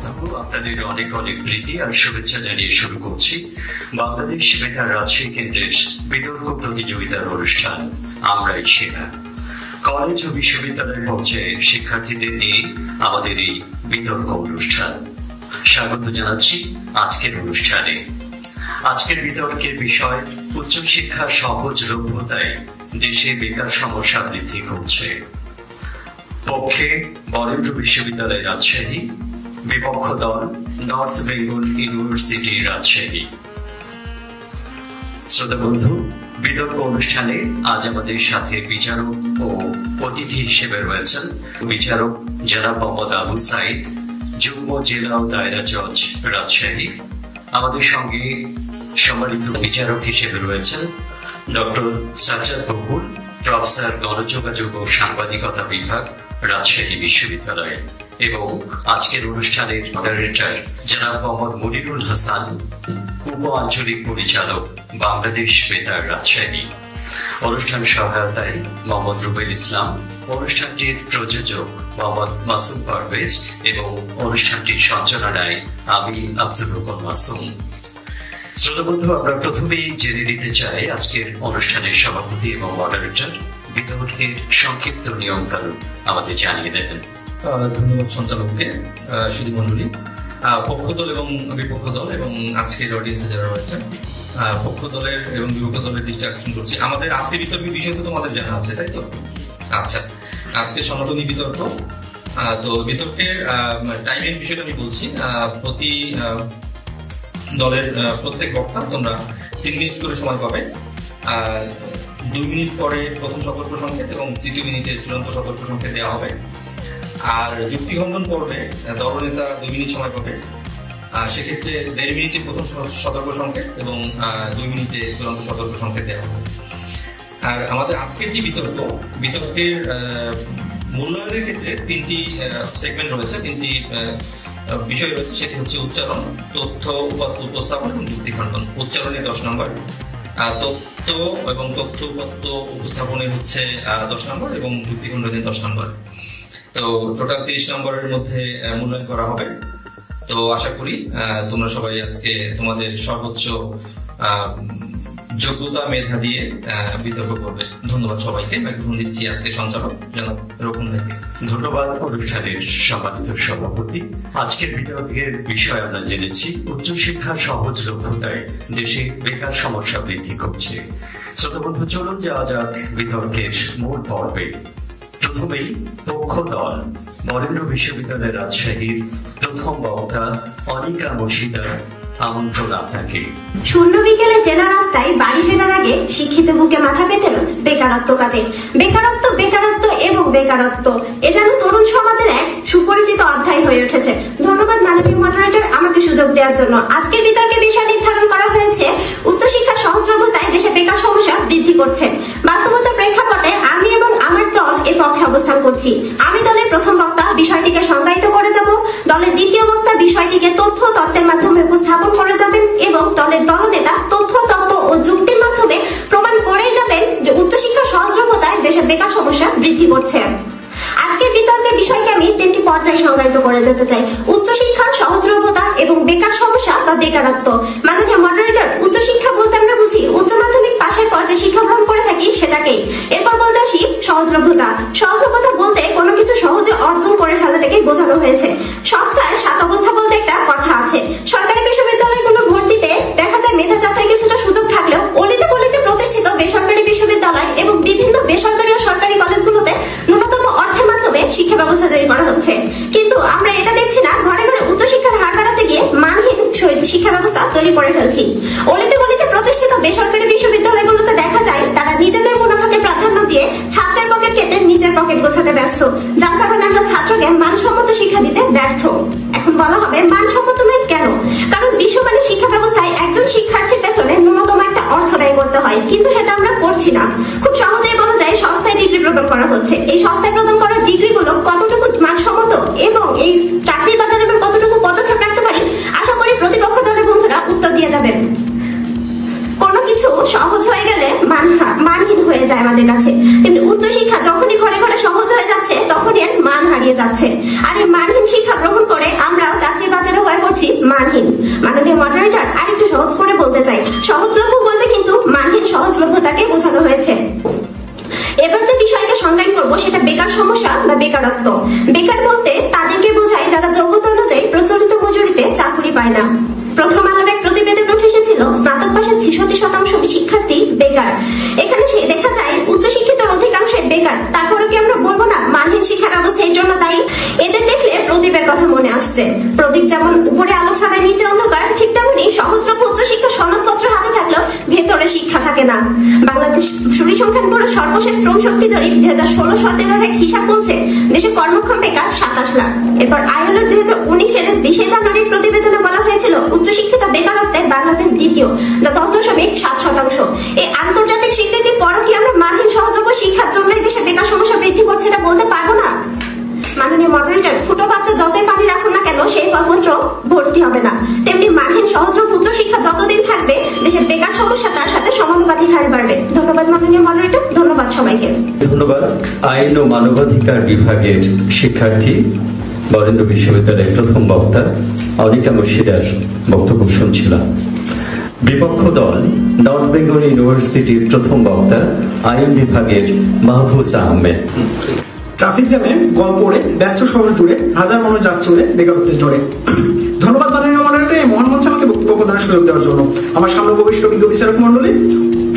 বন্ধু, আপনাদের অনেক অনেক প্রীতি আর শুভেচ্ছা জানিয়ে শুরু করছি বাংলাদেশ বেতার রাজশাহী কেন্দ্রের বিতর্ক প্রতিযোগিতার অনুষ্ঠান আমরাই সেরা। কলেজ ও বিশ্ববিদ্যালয় পর্যায়ে শিক্ষার্থীদের নিয়ে আমাদের এই বিতর্ক অনুষ্ঠান। স্বাগত জানাচ্ছি আজকের অনুষ্ঠানে। আজকের বিতর্কের বিষয় উচ্চশিক্ষা সহজলভ্যতায় দেশে বেকার সমস্যা বৃদ্ধি করছে। পক্ষে বরেন্দ্র বিশ্ববিদ্যালয় রাজশাহী, বিপক্ষ দল নর্থ বেঙ্গল ইউনিভার্সিটি রাজশাহী। শ্রোতা বন্ধু, বিতর্ক অনুষ্ঠানে আজ আমাদের সাথে বিচারক ও অতিথি হিসেবে রয়েছেন বিচারক জনাব মোহাম্মদ আবু সাইদ, যুগ্ম জেলা ও দায়রা জজ রাজশাহী। আমাদের সঙ্গে সম্মানিত বিচারক হিসেবে রয়েছেন ডক্টর সাজ্জাদ বকুল, প্রফেসর গণযোগাযোগ ও সাংবাদিকতা বিভাগ রাজশাহী বিশ্ববিদ্যালয়, এবং আজকের অনুষ্ঠানের মডারেটর জনাব মোহাম্মদ মনিরুল হাসান, উপ আঞ্চলিক পরিচালক বাংলাদেশ বেতার রাজশাহী। অনুষ্ঠান সহায়তায় মোহাম্মদ রুবেল ইসলাম, অনুষ্ঠানটির প্রযোজক মোহাম্মদ মাসুম পারভেজ এবং অনুষ্ঠানটির সঞ্চালনায় আমি আব্দুর রহমান মাসুম। শ্রোতা বন্ধু, আমরা প্রথমেই জেনে নিতে চাই আজকের অনুষ্ঠানের সভাপতি এবং মডারেটর বিতর্কের সংক্ষিপ্ত নিয়ম কানুন আমাদের জানিয়ে দেবেন। ধন্যবাদ সঞ্চালককে। সুধী মন্ডলী, পক্ষ দল এবং বিপক্ষ দল এবং আজকের অডিয়েন্সে যারা রয়েছেন, পক্ষ দলের এবং বিপক্ষ দলের দৃষ্টি আকর্ষণ করছি। আমাদের আজকের বিতর্কের বিষয় তো তোমাদের জানা আছে, তাই তো? আচ্ছা, আজকে সনাতনী বিতর্ক। তো বিতর্কের টাইমের বিষয়টা আমি বলছি। প্রতি দলের প্রত্যেক বক্তা তোমরা 3 মিনিট করে সময় পাবে। 2 মিনিট পরে প্রথম সতর্ক সংকেত এবং 3 মিনিটে চূড়ান্ত সতর্ক সংকেত দেওয়া হবে। আর যুক্তি খণ্ডন পর্বে দলনেতা 2 মিনিট সময় পাবে। সেক্ষেত্রে 1.5 মিনিটে প্রথম সতর্ক সংকেত এবং 2 মিনিটে চূড়ান্ত সতর্ক সংকেত দেওয়া হবে। আর আমাদের আজকের যে বিতর্কের মূল্যায়নের ক্ষেত্রে 3টি সেগমেন্ট রয়েছে, 3টি বিষয় রয়েছে। সেটি হচ্ছে উচ্চারণ, তথ্য উপাত্ত উপস্থাপন এবং যুক্তি খণ্ডন। উচ্চারণে 10 নম্বর, তথ্য এবং তথ্য উপাত্ত উপস্থাপনে হচ্ছে 10 নম্বর এবং যুক্তি খণ্ডনে 10 নম্বর। তো টোটাল 30 নম্বরের মধ্যে মূল্যায়ন করা হবে। তো আশা করি তোমরা সবাই আজকে তোমাদের সর্বোচ্চ যোগ্যতা মেধা দিয়ে বিতর্ক করবে। ধন্যবাদ সবাইকে। মাইক্রোফোন দিচ্ছি আজকে সঞ্চালক জনাব রকুন ভাইকে। ধন্যবাদ অনুষ্ঠানের সম্মানিত সভাপতি। আজকের বিতর্কের বিষয় আমরা জেনেছি উচ্চশিক্ষার সহজলভ্যতায় দেশে বেকার সমস্যা বৃদ্ধি করছে। শ্রোতা বন্ধু, চলুন যাওয়া যাক বিতর্কের মূল পর্বে। প্রথমেই পক্ষ দল বরেন্দ্র বিশ্ববিদ্যালয় রাজশাহীর প্রথম বক্তা অনিকা মশিদার, আমন্ত্রণ আপনাকে। শূন্য বিকেলে চেনা রাস্তায় বাড়ি ফেরার আগে শিক্ষিত বুকে মাথা পেতে রোজ বেকারত্ব কাটে। বেকারত্ব, বেকারত্ব এবং বেকারত্ব, এ যেন তরুণ সমাজের এক সুপরিচিত অধ্যায় হয়ে উঠেছে। ধন্যবাদ মাননীয় মডারেটর আমাকে সুযোগ দেওয়ার জন্য। আজকের বিতর্কের বিষয় নির্ধারণ করা হয়েছে উচ্চশিক্ষা সহজলভ্যতায় দেশে বেকার সমস্যা বৃদ্ধি করছে। বাস্তবতার প্রেক্ষাপটে আমি এবং আমার দল এর পক্ষে অবস্থান করছি। আমি দলের প্রথম বক্তা বিষয়টিকে সংজ্ঞায়িত করে যাব, দলের দ্বিতীয় বক্তা বিষয়টিকে তথ্য তত্ত্বের মাধ্যমে উপস্থাপন করে যাবেন এবং দলের দলনেতা তথ্য তত্ত্ব ও যুক্তির মাধ্যমে প্রমাণ করেই যাবেন যে উচ্চশিক্ষা সহজলভ্যতায় দেশের বেকার সমস্যা বৃদ্ধি করছে। আজকের বিতর্কের বিষয়কে আমি 3টি পর্যায়ে সংজ্ঞায়িত করে যেতে চাই: উচ্চশিক্ষা সহজলভ্যতা এবং বেকার সমস্যা বা বেকারত্ব। মাননীয় মডারেটর, উচ্চশিক্ষা বলতে আমরা বুঝি উচ্চ মাধ্যমিক পাশের পর যে শিক্ষা গ্রহণ করে থাকি সেটাকেই। এরপর বলতে আসি সহজলভ্যতা। সহজলভ্যতা বলতে কোনো কিছু সহজে অর্জন করে ফেলাটাকেই বোঝানো হয়েছে। সংস্থায় 7 অবস্থা বলতে একটা কথা আছে। সরকারি বিশ্ববিদ্যালয়গুলো ভর্তিতে দেখা যায় মেধা যাচাই কিছুটা সুযোগ থাকলেও অলিতে গলিতে প্রতিষ্ঠিত বেসরকারি বিশ্ববিদ্যালয় এবং বিভিন্ন বেসরকারি ও সরকারি কলেজগুলোতে ন্যূনতম অর্থের মাধ্যমে শিক্ষা ব্যবস্থা তৈরি করা হচ্ছে। কিন্তু আমরা এটা দেখছি না, ঘরে ঘরে উচ্চশিক্ষার হার বাড়াতে গিয়ে মানহীন শিক্ষা ব্যবস্থা তৈরি করে ফেলছি। অলিতে গলিতে প্রতিষ্ঠিত বেসরকারি বিশ্ববিদ্যালয়গুলোতে দেখা যায় তারা নিজেদের মুনাফাকে প্রাধান্য দিয়ে ছাত্রের পকেট কেটে নিজের পকেট গোছাতে ব্যস্ত, যার কারণে আমরা ছাত্রকে মানসম্মত শিক্ষা দিতে ব্যর্থ। এখন বলা হবে মানসম্মত নয় কেন? কারণ বিশ্বমানের শিক্ষা ব্যবস্থায় একজন শিক্ষার্থীর পেছনে ন্যূনতম একটা অর্থ ব্যয় করতে হয়, কিন্তু সেটা আমরা করছি না। খুব সহজেই বলা যায় সস্তায় ডিগ্রি প্রদান করা হচ্ছে। এই সস্তায় প্রদান করা ডিগ্রিগুলো কতটুকু মানসম্মত এবং এই চাকরির বাজারে কতটুকু পদক্ষেপ রাখতে পারি, আশা করি প্রতিপক্ষ দলের বন্ধুরা উত্তর দিয়ে যাবেন। কোনো কিছু সহজ হয়ে গেলে মানহীন হয়ে যায় আমাদের কাছে, তেমনি উচ্চশিক্ষা যখনই ঘরে ঘরে সহজ হয়ে যাচ্ছে তখনই মান হারিয়ে যাচ্ছে। আর এই মানহীন শিক্ষা গ্রহণ করে আমরা চাকরির মানহীন। মাননীয় মডারেটর, আরেকটু সহজ করে বলতে চাই, সহজলভ্য বলতে কিন্তু মানহীন সহজলভ্যতাকে বোঝানো হয়েছে। এবার যে বিষয়কে সংজ্ঞায়ন করবো সেটা বেকার সমস্যা বা বেকারত্ব। বেকার বলতে তাদেরকে বোঝায় যারা যোগ্যতা অনুযায়ী প্রচলিত মজুরিতে চাকরি পায় না। প্রথম আলোর এক প্রতিবেদন উঠে এসেছিল স্নাতক পাশের 66% শিক্ষার্থী বেকার। এখানে দেখা যায় উচ্চশিক্ষিতর অধিকাংশই বেকার। তারপরে কি আমরা বলবো না মানহীন শিক্ষা ব্যবস্থা এর জন্য দায়ী? এদের দেখলে প্রদীপের কথা মনে আসছে। প্রদীপ যেমন উপরে আলো ছাড়া নিচে অন্ধকার, ঠিক তেমনি সহজলভ্য উচ্চশিক্ষা সনদপত্র হাতে থাকলেও ভেতরে শিক্ষা থাকে না। বাংলাদেশ পরিসংখ্যান ব্যুরোর সর্বশেষ শ্রম শক্তি জরিপ 2016-17 এক হিসাব বলছে দেশে কর্মক্ষম বেকার 27 লাখ। এরপর আইএলওর 2019-এর 20 জানুয়ারির প্রতিবেদনে বলা হয়েছিল উচ্চশিক্ষিত বেকারত্বে বাংলাদেশ দ্বিতীয়, যা 10.7%। এই আন্তর্জাতিক স্বীকৃতির পরও কি আমরা মানহীন সহজলভ্য শিক্ষার জন্য দেশে বেকার সমস্যা বৃদ্ধি করছে এটা বলতে পারবো না? মাননীয় মডারেটর, ফুটো পাত্র যতই পানি রাখুন না কেন সেই পাত্র ভর্তি হবে না। তেমনি মানহীন সহজলভ্য উচ্চশিক্ষা যতদিন থাকবে দেশের বেকার সমস্যা তার সাথে সমানুপাতিক হারে বাড়বে। ধন্যবাদ মাননীয় মডারেটর, ধন্যবাদ সবাইকে। ধন্যবাদ। আইন ও মানবাধিকার বিভাগের শিক্ষার্থী, বরেন্দ্র বিশ্ববিদ্যালয়ের প্রথম বক্তা অনিকা মুর্শিদার বক্তব্য শুনছিলাম। বিপক্ষ দল নর্থ বেঙ্গল ইউনিভার্সিটির প্রথম বক্তা আইন বিভাগের মাহফুজ আহমেদ। ট্রাফিক জ্যামে গল্প ওড়ে, ব্যস্ত শহর জুড়ে হাজার মানুষ যাচ্ছে ওড়ে বেকারত্বের জোরে। ধন্যবাদ মাননীয় মডারেটর এই মহান মঞ্চে আমাকে বক্তব্য প্রদানের সুযোগ দেওয়ার জন্য। আমার সামনে উপবিষ্ট বিজ্ঞ বিচারক মন্ডলী,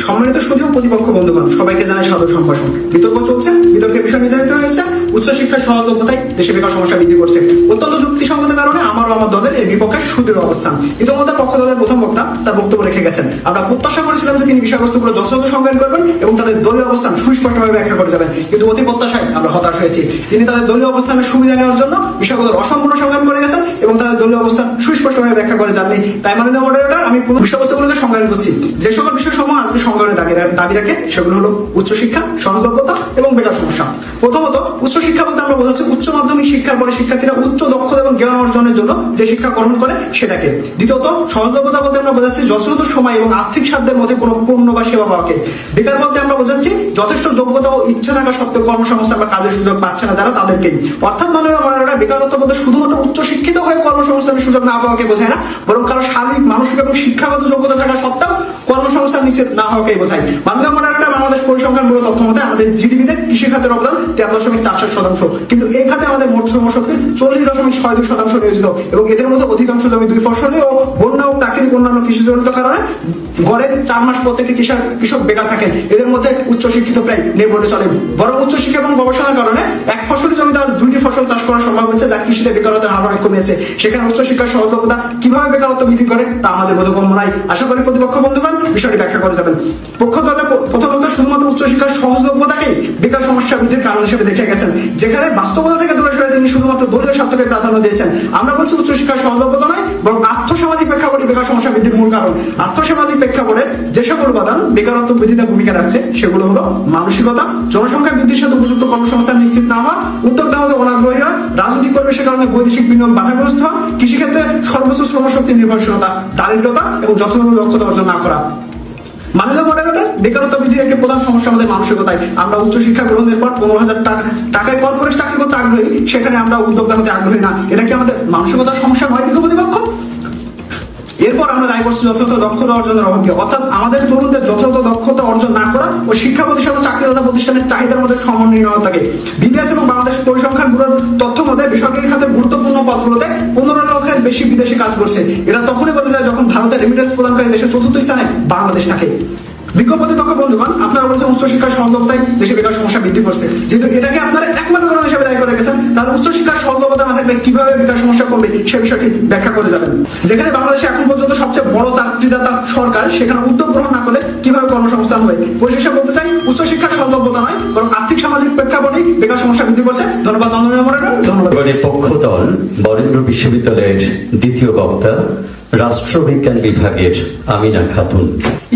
সম্মানিত সুদী ও প্রতিপক্ষ বন্ধুগণ, সবাইকে জানাই সাদর সম্ভাষণ। বিতর্ক চলছে, বিতর্কের বিষয় নির্ধারিত হয়েছে উচ্চশিক্ষার সহজলভ্যতায় দেশে বেকার সমস্যা বৃদ্ধি করছে। অত্যন্ত যুক্তিসঙ্গত কারণে আমার ও আমার দলের এর বিপক্ষে সুদৃঢ় অবস্থান। ইতিমধ্যে পক্ষ দলের প্রথম বক্তা তার বক্তব্য রেখে গেছেন। আমরা প্রত্যাশা করেছিলাম যে তিনি বিষয়বস্তুগুলো যথাযথ সংজ্ঞায়ন করবেন এবং তাদের দলীয় অবস্থান সুস্পষ্টভাবে ব্যাখ্যা করে যাবেন, কিন্তু অতি প্রত্যাশায় আমরা হতাশ হয়েছি। তিনি তাদের দলীয় অবস্থানের সুবিধা নেওয়ার জন্য বিষয়গুলোর অসম্পূর্ণ সংজ্ঞায়ন করে গেছেন এবং তাদের দলীয় অবস্থান সুস্পষ্টভাবে ব্যাখ্যা করে যাননি। তাই মাননীয় মডারেটর, আমি বিষয়বস্তুগুলোকে সংজ্ঞায়ন করছি। যে সকল বিষয়সমূহ আজকে সংজ্ঞায়নের দাবি রাখে সেগুলো হলো উচ্চশিক্ষা, সহজলভ্যতা এবং বেকার সমস্যা। প্রথমত উচ্চশিক্ষা বলতে আমরা বোঝাচ্ছি উচ্চ মাধ্যমিক শিক্ষার পরে শিক্ষার্থীরা উচ্চ দক্ষতা এবং জ্ঞান অর্জনের জন্য যে শিক্ষা গ্রহণ করে সেটাকে। দ্বিতীয়ত সহজলভ্যতা বলতে আমরা বোঝাচ্ছি যথাযথ সময় এবং আর্থিক সাধ্যের মধ্যে কোনো পণ্য বা সেবা পাওয়াকে। বেকার বলতে আমরা বোঝাচ্ছি যথেষ্ট যোগ্যতা ও ইচ্ছা থাকা সত্ত্বেও কর্মসংস্থান বা কাজের সুযোগ পাচ্ছে না যারা, তাদেরকেই। অর্থাৎ মাননীয় মডারেটর, বেকারত্ব বলতে শুধুমাত্র উচ্চশিক্ষিত হয়ে কর্মসংস্থানের সুযোগ না পাওয়াকে বোঝায় না, বরং কারো শারীরিক, মানসিক এবং শিক্ষাগত যোগ্যতা থাকা সত্ত্বেও কর্মসংস্থান নিশ্চিত না হওয়াকেই বোঝায়। মাননীয় মডারেটর, বাংলাদেশ পরিসংখ্যান ব্যুরো তথ্য মতে আমাদের জিডিপিতে কৃষি খাতের অবদান 13.47%, কিন্তু এই খাতে আমাদের মোট শ্রমশক্তির 40.62% নিয়োজিত এবং এদের মধ্যে অধিকাংশ জমি 2 ফসলি ও বন্যা ও প্রাকৃতিক অন্যান্য কৃষিজনিত কারণে গড়ে 4 মাস প্রত্যেকটি কৃষক বেকার থাকেন। এদের মধ্যে উচ্চশিক্ষিত প্রায় নেই বলে চলে। বরং উচ্চশিক্ষা এবং গবেষণার কারণে এক ফসলি জমিতে আজ 2টি ফসল চাষ করা সম্ভব হচ্ছে, যা কৃষিতে বেকারত্বের হার অনেক কমেছে। সেখানে উচ্চশিক্ষার সহজলভ্যতা কিভাবে বেকারত্ব বৃদ্ধি করে তা আমাদের বোধগম্য নয়। আশা করি প্রতিপক্ষ বন্ধুগণ বিষয়টি ব্যাখ্যা করে যাবেন। পক্ষ দলের প্রথমত শুধুমাত্র উচ্চশিক্ষার সহজলভ্যতাকেই বেকার সমস্যা বৃদ্ধির কারণ হিসেবে দেখে গেছেন, যেখানে বাস্তবতা থেকে দূরে সরে তিনি শুধুমাত্র দলীয় স্বার্থকে প্রাধান্য দিয়েছেন। আমরা বলছি উচ্চশিক্ষার সহজলভ্যতা নয়, বরং আর্থসামাজিক প্রেক্ষাপটে বেকার সমস্যা বৃদ্ধির মূল কারণ। আর্থসামাজিক প্রেক্ষাপটে যে সকল উপাদান বেকারত্ব বৃদ্ধিতে ভূমিকা রাখছে সেগুলো হলো মানসিকতা, জনসংখ্যা বৃদ্ধির সাথে উপযুক্ত কর্মসংস্থান নিশ্চিত না হওয়া, উদ্যোক্তা হতে অনাগ্রহী হওয়া, রাজনৈতিক পরিবেশের কারণে বৈদেশিক বিনিয়োগ বাধাগ্রস্ত হওয়া, কৃষিক্ষেত্রে সর্বোচ্চ শ্রমশক্তি নির্ভরশীলতা, দারিদ্রতা এবং যথাযথ দক্ষতা অর্জন না করা। মাননীয় মডারেটর, বেকারত্ব বৃদ্ধির একটি প্রধান সমস্যা আমাদের মানসিকতায়। আমরা উচ্চশিক্ষা গ্রহণের পর 15,000 টাকায় কর্পোরেট চাকরি করতে আগ্রহী, সেখানে আমরা উদ্যোক্তা হতে আগ্রহী না। এটা কি আমাদের মানসিকতার সমস্যা নয় বিজ্ঞ প্রতিপক্ষ? এরপর আমরা দায়ী করছি যথাযথ দক্ষতা অর্জনের অভাবকে, অর্থাৎ আমাদের তরুণদের যথাযথ দক্ষতা অর্জন না করা ও শিক্ষা প্রতিষ্ঠান ও চাকরিদাতা প্রতিষ্ঠানের চাহিদার মধ্যে সমন্বয় না থাকে। বিবিএস এবং বাংলাদেশ পরিসংখ্যান ব্যুরোর তথ্য মতে বেসরকারি খাতের গুরুত্বপূর্ণ পদগুলোতে 15 লক্ষের বেশি বিদেশি কাজ করছে। এরা তখনই বোঝা যায় যখন ভারতের রেমিটেন্স প্রদানকারী দেশের 4র্থ স্থানে বাংলাদেশ থাকে। বিজ্ঞ প্রতিপক্ষ বন্ধুগণ, আপনারা বলছেন উচ্চশিক্ষার সহজলভ্যতায় দেশে বেকার সমস্যা বৃদ্ধি করছে। যেহেতু এটাকে আপনারা একমাত্র কারণ হিসেবে দায়ী করে গেছেন, তাহলে উচ্চশিক্ষার সহজলভ্যতা না থাকলে কিভাবে বেকার সমস্যা কমবে সে বিষয়টি ব্যাখ্যা করে যাবেন। যেখানে বাংলাদেশে এখন পর্যন্ত সবচেয়ে বড় চাকরিদাতা সরকার, সেখানে উদ্যোগ গ্রহণ না করলে কিভাবে কর্মসংস্থান হবে? পরিশেষে বলতে চাই উচ্চশিক্ষার সহজলভ্যতা নয়, বরং আর্থিক সামাজিক প্রেক্ষাপটেই বেকার সমস্যা বৃদ্ধি করছে। ধন্যবাদ মাননীয় মডারেটর, ধন্যবাদ। পক্ষ দল বরেন্দ্র বিশ্ববিদ্যালয়ের দ্বিতীয় বক্তা রাষ্ট্রবিজ্ঞান বিভাগের আমিনা খাতুন।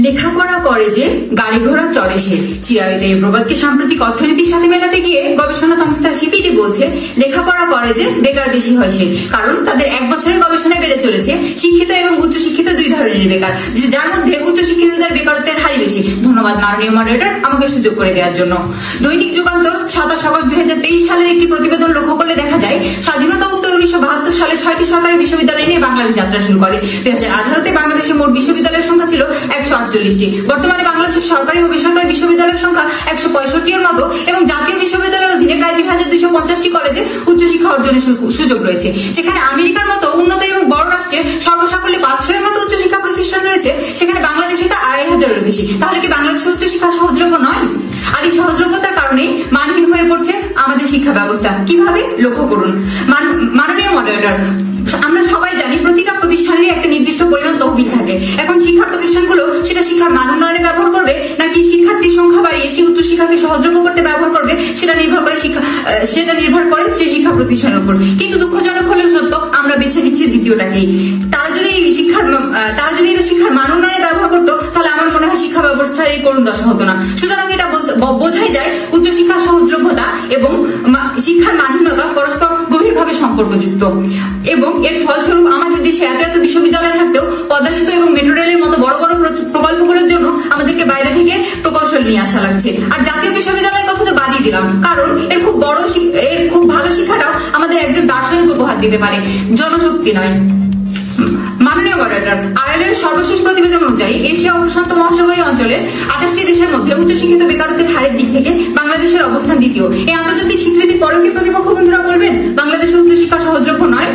লেখাপড়া করে যে গাড়ি ঘোড়া চড়ে সে, চিরায়তে এই প্রবাদকে সাম্প্রতিক অর্থনীতির সাথে মেলাতে গিয়ে গবেষণা সংস্থা সিপিডি বলছে লেখাপড়া করে যে বেকার বেশি হয় সে, কারণ তাদের 1 বছরের গবেষণায় বেড়ে চলেছে শিক্ষিত এবং উচ্চশিক্ষিত 2 ধরনের বেকার, যার মধ্যে উচ্চশিক্ষিতদের বেকারত্বের হারই বেশি। ধন্যবাদ মাননীয় মডারেটর আমাকে সুযোগ করে দেওয়ার জন্য। দৈনিক যুগান্তর 27 আগস্ট 2023 সালের একটি প্রতিবেদন লক্ষ্য করলে দেখা যায় স্বাধীনতা উত্তর 1972 সালে 6টি সরকারি বিশ্ববিদ্যালয় নিয়ে বাংলাদেশ যাত্রা শুরু করে। 2018-তে বাংলাদেশে মোট বিশ্ববিদ্যালয়ের সংখ্যা ছিল 148টি। বর্তমানে বাংলাদেশের সরকারি ও বেসরকারি বিশ্ববিদ্যালয়ের সংখ্যা 165-এর মতো এবং জাতীয় বিশ্ববিদ্যালয়ের অধীনে প্রায় 2250টি কলেজে উচ্চশিক্ষা অর্জনের সুযোগ রয়েছে। যেখানে আমেরিকার মতো উন্নত এবং বড় রাষ্ট্রে সর্বসাকল্যে 500-এর মতো উচ্চশিক্ষা প্রতিষ্ঠান রয়েছে, সেখানে বাংলাদেশে তা 2500-এরও বেশি। তাহলে কি বাংলাদেশের উচ্চশিক্ষা সহজলভ্য নয়? আর এই সহজলভ্যতার কারণে মানহীন হয়ে পড়ছে আমাদের শিক্ষা ব্যবস্থা। কিভাবে? লক্ষ্য করুন। মাননীয় মডারেটর, আমরা সবাই জানি প্রতিটা প্রতিষ্ঠানেরই একটা নির্দিষ্ট পরিমাণ তহবিল থাকে। এখন শিক্ষা প্রতিষ্ঠানগুলো সেটা শিক্ষার মান উন্নয়নে ব্যবহার করবে নাকি শিক্ষার্থীর সংখ্যা বাড়িয়ে সেই উচ্চশিক্ষাকে সহজলভ্য করতে ব্যবহার করবে, সেটা নির্ভর করে সেই শিক্ষা প্রতিষ্ঠানের উপর। কিন্তু দুঃখজনক হলেও সত্য, আমরা বেছে নিচ্ছি দ্বিতীয়টাকেই। তারা যদি এটা শিক্ষার মান উন্নয়নে ব্যবহার করতো, তাহলে আমার মনে হয় শিক্ষা ব্যবস্থার এই করুণ দশা হতো না। সুতরাং এটা বোঝাই যায় উচ্চশিক্ষার সহজলভ্যতা এবং শিক্ষার মানহীনতা পরস্পর গভীরভাবে সম্পর্কযুক্ত। এবং এর ফলস্বরূপ আমাদের দেশে এত বিশ্ববিদ্যালয় থাকতেও পদ্মা সেতু এবং মেট্রো রেলের মতো বড় বড় প্রকল্পগুলোর জন্য আমাদেরকে বাইরে থেকে প্রকৌশল নিয়ে আসা লাগছে। আর জাতীয় বিশ্ববিদ্যালয়ের কথা তো বাদই দিলাম, কারণ এর খুব ভালো শিক্ষাটাও আমাদের একজন দার্শনিক উপহার দিতে পারে, জনশক্তি নয়। মাননীয় মডারেটর, আইএলওর সর্বশেষ প্রতিবেদন অনুযায়ী এশিয়া ও প্রশান্ত মহাসাগরীয় অঞ্চলের 28টি দেশের মধ্যে উচ্চশিক্ষিত বেকারত্বের হারের দিক থেকে বাংলাদেশের অবস্থান দ্বিতীয়। এই আন্তর্জাতিক স্বীকৃতির পরেও কি প্রতিপক্ষ বন্ধুরা বলবেন বাংলাদেশের উচ্চশিক্ষা সহজলভ্য নয়?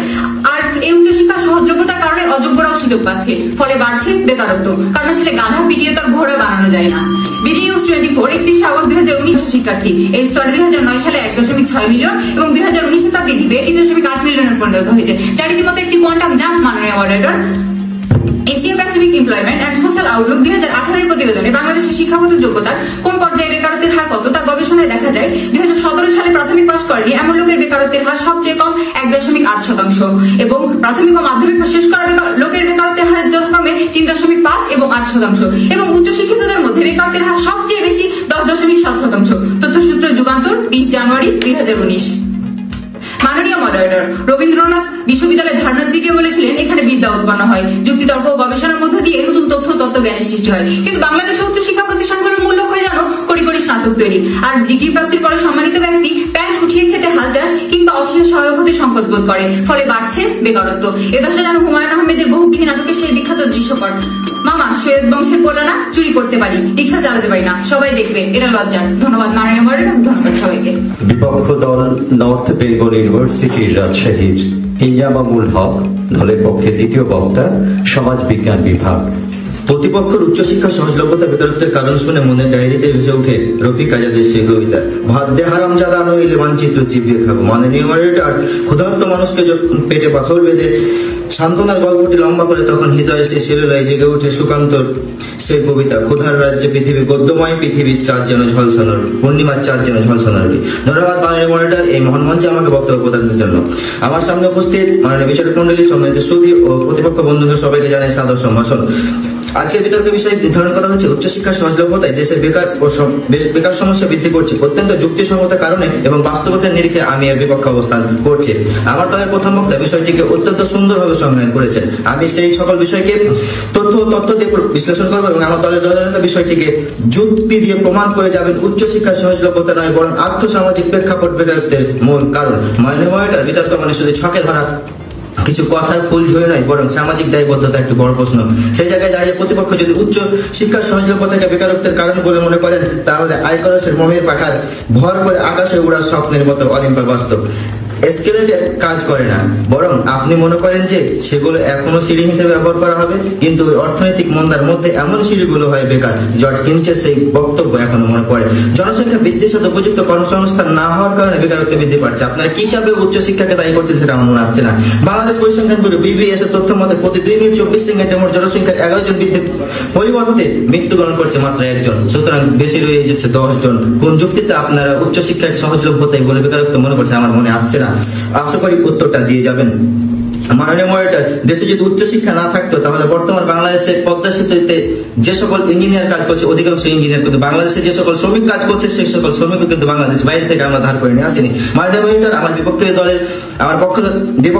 আর এই উচ্চশিক্ষা সহজলভ্যতার কারণে অযোগ্যরাও সুযোগ পাচ্ছে, ফলে বাড়ছে বেকারত্ব। কারণ আসলে গাধা পিটিয়ে তার ঘোড়া বানানো যায় না। বিডি নিউজ 24, 31 আগস্ট 2019 শিক্ষার্থী। এই স্তরে 2009 সালে 1.6 মিলিয়ন এবং 2019-এ তা বৃদ্ধি পেয়ে 3.8 মিলিয়নে পরিণত হয়েছে, যা রীতিমতো একটি কোয়ান্টাম জাম্প। মাননীয় moderator, Asia Pacific employment and social outlook 2018-এর প্রতিবেদনে বাংলাদেশের শিক্ষাগত যোগ্যতার কোন পর্যায়ে বেকারত্বের হার কত তা গবেষণায় দেখা যায় 2017 সালে প্রাথমিক পাস করেনি এমন লোকের বেকারত্বের হার সবচেয়ে কম 1.8% এবং প্রাথমিক ও মাধ্যমিক পাস শেষ করা লোকের বেকারত্বের হার যথাক্রমে 3.5 এবং 8% এবং উচ্চশিক্ষিতদের মধ্যে বেকারত্বের হার সবচেয়ে বেশি 10.7%। তথ্যসূত্র যুগান্তর, 20 জানুয়ারি 2019। মাননীয় মডারেটর, রবীন্দ্রনাথ বিশ্ববিদ্যালয়ের ধারণার দিকে বলেছিলেন এখানে বিদ্যা উৎপন্ন হয়, যুক্তিতর্ক ও গবেষণার মধ্যে দিয়ে নতুন তত্ত্বজ্ঞানের সৃষ্টি হয়। কিন্তু বাংলাদেশের উচ্চশিক্ষা প্রতিষ্ঠানগুলোর মূল্য হয়ে যেন কোটি কোটি স্নাতক তৈরি, আর ডিগ্রি প্রাপ্তির পরে সম্মানিত ব্যক্তি প্যান্ট উঠিয়ে খেতে হাল চাষ কিংবা অফিসের সহায়ক হতে সংকট বোধ করে, ফলে বাড়ছে বেকারত্ব। এদশা যেন হুমায়ুন আহমেদের বহুবিহী নাটকের সেই বিখ্যাত দৃশ্যপট, মামা সৈয়দ বংশের পোলানা চুরি করতে পারি, রিক্সা চালাতে পারি না, সবাই দেখবে, এটা লজ্জার। ধন্যবাদ মাননীয় মডারেটর, ধন্যবাদ সবাইকে। বিপক্ষ দল নর্থ বেঙ্গল ইউনিভার্সিটি রাজশাহীর ইঞ্জামামুল হক, দলের পক্ষে দ্বিতীয় বক্তা, সমাজ বিজ্ঞান বিভাগ। প্রতিপক্ষের উচ্চশিক্ষা সহজলভ্যতা বেকারত্বের কারণ শুনে মনের ডায়েরিতে ভেসে ওঠে রফিক আজাদের সেই কবিতা, ভাত দে হারামজাদা নইলে মানচিত্র চিবিয়ে খাবো। মাননীয় মডারেটর, ক্ষুধার্ত মানুষকে যখন পেটে পাথর বেঁধে সান্ত্বনার গল্পটি লম্বা করে তখন হৃদয়ে সে শিরোলায় জেগে ওঠে সুকান্তর সেই কবিতা, ক্ষুধার রাজ্যে পৃথিবী, গদ্যময় পৃথিবীর চাঁদ যেন ঝলসানোর, পূর্ণিমার চাঁদ যেন ঝলসানোর। ধন্যবাদ মাননীয় মডারেটর এই মহান মঞ্চে আমাকে বক্তব্য প্রদানের জন্য। আমার সামনে উপস্থিত মাননীয় বিচারক মন্ডলী, সম্মানিত সুধী ও প্রতিপক্ষ বন্ধুদের সবাইকে জানাই সাদর সম্ভাষণ। আজকের বিতর্কের বিষয় নির্ধারণ করা হচ্ছে উচ্চশিক্ষা সহজলভ্যতায় দেশের বেকার সমস্যা বৃদ্ধি করছে অত্যন্ত যুক্তিসঙ্গত কারণে এবং বাস্তবতার নিরিখে আমি এর বিপক্ষে অবস্থান করছি। আমার দলের প্রথম বক্তা বিষয়টিকে অত্যন্ত সুন্দরভাবে সংজ্ঞায়ন করেছেন। আমি সেই সকল বিষয়কে তথ্য দিয়ে বিশ্লেষণ করবো এবং আমার দলের দলনেতা বিষয়টিকে যুক্তি দিয়ে প্রমাণ করে যাবেন উচ্চশিক্ষা সহজলভ্যতা নয় বরং আর্থসামাজিক প্রেক্ষাপট বেকারত্বের মূল কারণ। মাননীয় মডারেটর, বিতর্ক মানে শুধু ছকে ধরা কিছু কথার ফুল ঝরে নয় বরং সামাজিক দায়বদ্ধতা একটি বড় প্রশ্ন। সেই জায়গায় দাঁড়িয়ে প্রতিপক্ষ যদি উচ্চ শিক্ষার সহজলভ্যতাকে বেকারত্বের কারণ বলে মনে করেন, তাহলে আইকরসের মমের পাখার ভর করে আকাশে উড়ার স্বপ্নের মতো অলিম্পার বাস্তব। এসকেলেটর কাজ করে না, বরং আপনি মনে করেন যে সেগুলো এখনো সিঁড়ি হিসেবে ব্যবহার করা হবে, কিন্তু অর্থনৈতিক মন্দার মধ্যে এমন সিঁড়িগুলো হয় বেকার। জর্জ কিঞ্চের সেই বক্তব্য এখনো মনে পড়ে। জনসংখ্যা বৃদ্ধির সাথে উপযুক্ত কর্মসংস্থান না হওয়ার কারণে বেকারত্ব বৃদ্ধি পাচ্ছে। আপনারা কি হিসাবে উচ্চশিক্ষাকে দায়ী করছে সেটা আমার মনে আসছে না। বাংলাদেশ পরিসংখ্যান ব্যুরো BBS এর তথ্য মতে প্রতি 2 মিনিট 24 সেকেন্ডে মোট জনসংখ্যার 11 জন বৃদ্ধির পরিবর্তে মৃত্যুবরণ করছে মাত্র 1 জন, সুতরাং বেশি রয়ে যাচ্ছে 10 জন। কোন যুক্তিতে আপনারা উচ্চশিক্ষার সহজলভ্যতাই বলে বেকারত্ব মনে করছে আমার মনে আসছে না। আশা করি উত্তরটা দিয়ে যাবেন। মাননীয় মডারেটর, দেশে যদি উচ্চশিক্ষা না থাকতো তাহলে বর্তমান বাংলাদেশে পদ্মা সেতুতে যে সকল ইঞ্জিনিয়ার কাজ করছে অধিকাংশ ইঞ্জিনিয়ার, কিন্তু বাংলাদেশে যে সকল শ্রমিক কাজ করছে সেই সকল শ্রমিকও কিন্তু বাংলাদেশ বাইরে থেকে আমরা ধার করে নিয়ে আসিনি। মাননীয় মডারেটর, আমার বিপক্ষ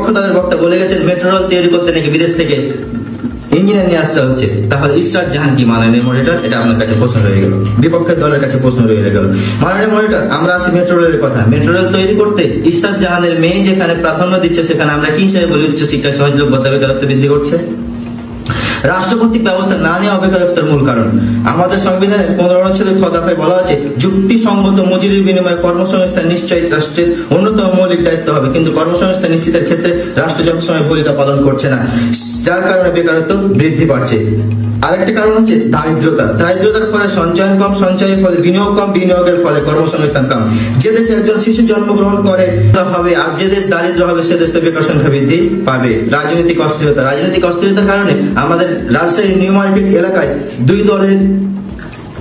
দলের বক্তা বলে গেছেন মেট্রো রেল তৈরি করতে নাকি বিদেশ থেকে ইঞ্জিনিয়ার নিয়ে আসতে হচ্ছে, তাহলে ইসরাত জাহান কি মাননীয় মডারেটর? এটা আপনার কাছে প্রশ্ন রয়ে গেল, বিপক্ষের দলের কাছে প্রশ্ন রয়ে গেল। মাননীয় মডারেটর, আমরা আছি মেট্রো রেলের কথা। মেট্রো রেল তৈরি করতে ইসরাত জাহানের মেয়ে যেখানে প্রাধান্য দিচ্ছে, সেখানে আমরা কি হিসেবে বলি উচ্চশিক্ষা সহজলভ্যতা বেকারত্ব বৃদ্ধি করছে? রাষ্ট্রকর্তৃক ব্যবস্থা না নেওয়া বেকারত্বের মূল কারণ। আমাদের সংবিধানের 15 অনুচ্ছেদের খ দফায় বলা আছে, যুক্তিসঙ্গত মজুরির বিনিময়ে কর্মসংস্থান নিশ্চয়ই রাষ্ট্রের অন্যতম মৌলিক দায়িত্ব হবে, কিন্তু কর্মসংস্থান নিশ্চিতের ক্ষেত্রে রাষ্ট্র যত সময় ভূমিকা পালন করছে না, যার কারণে বেকারত্ব বৃদ্ধি পাচ্ছে। আরেকটি কারণ হচ্ছে দারিদ্রতা। দারিদ্রতার ফলে সঞ্চয় কম, সঞ্চয়ের ফলে বিনিয়োগ কম, বিনিয়োগের ফলে কর্মসংস্থান কম। যে দেশে একজন শিশু জন্মগ্রহণ করে হবে আর যে দেশ দারিদ্র হবে, সে দেশে বেকার সংখ্যা বৃদ্ধি পাবে। রাজনৈতিক অস্থিরতার কারণে আমাদের রাজশাহী নিউ মার্কেট এলাকায় 2 দলের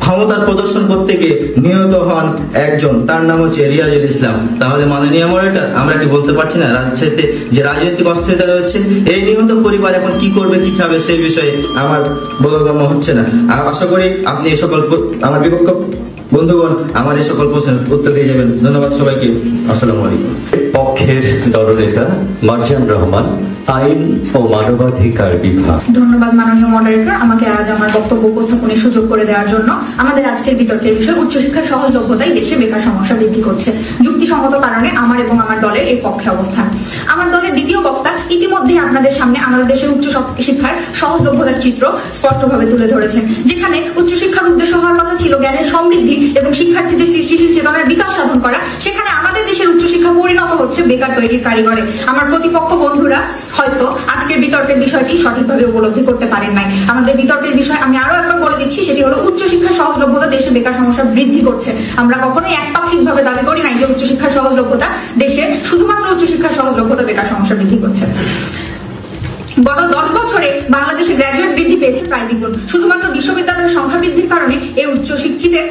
ক্ষমতার প্রদর্শন করতে গিয়ে নিহত হন একজন, তার নাম হচ্ছে রিয়াজুল ইসলাম। তাহলে মাননীয় মডারেটর, আমরা কি বলতে পারছি না রাজশাহীতে যে রাজনৈতিক অস্থিরতা রয়েছে? এই নিহত পরিবার এখন কি করবে, কি খাবে, সেই বিষয়ে আমার বোধগম্য হচ্ছে না। আশা করি আপনি এই সকল আমার বিপক্ষ বন্ধুগণ আমার এই সকল প্রশ্নের উত্তর দিয়ে যাবেন। ধন্যবাদ সবাইকে। আসসালামু আলাইকুম। পক্ষের দলনেতা মারজান রহমান, আইন ও মানবাধিকার বিভাগ। ধন্যবাদ মাননীয় মডারেটর, আমাকে আজ আমার বক্তব্য উপস্থাপনের সুযোগ করে দেওয়ার জন্য। আমাদের আজকের বিতর্কের বিষয় উচ্চশিক্ষার সহজলভ্যতাই দেশে বেকার সমস্যা বৃদ্ধি করছে। যুক্তিসঙ্গত কারণে আমার এবং আমার দলের এই পক্ষে অবস্থান। আমার দলের দ্বিতীয় বক্তা ইতিমধ্যে আপনাদের সামনে আমাদের দেশের উচ্চ শিক্ষার সহজলভ্যতার চিত্র স্পষ্টভাবে তুলে ধরেছেন, যেখানে উচ্চশিক্ষার উদ্দেশ্য হওয়ার কথা ছিল জ্ঞানের সমৃদ্ধি এবং শিক্ষার্থীদের সৃষ্টিশীল চেতনার বিকাশ সাধন করা, সেখানে আমাদের দেশের উচ্চশিক্ষা পরিণত হচ্ছে বেকার তৈরির কারিগরে। আমার প্রতিপক্ষ বন্ধুরা হয়তো আজকের বিতর্কের বিষয়টি সঠিকভাবে উপলব্ধি করতে পারেন নাই। আমাদের বিতর্কের বিষয় আমি আরো একবার বলে দিচ্ছি, সেটি হলো উচ্চশিক্ষার সহজলভ্যতা দেশে বেকার সমস্যা বৃদ্ধি করছে। আমরা কখনোই একপাক্ষিকভাবে দাবি করি নাই যে উচ্চশিক্ষার সহজলভ্যতা দেশে শুধুমাত্র উচ্চশিক্ষার সহজলভ্যতা বেকার সমস্যা বৃদ্ধি করছে। গত 10 বছরে বাংলাদেশে গ্র্যাজুয়েট বৃদ্ধি পেয়েছে প্রায় দ্বিগুণ। শুধুমাত্র বিশ্ববিদ্যালয়ের সংখ্যা বৃদ্ধির কারণে এই উচ্চশিক্ষিতের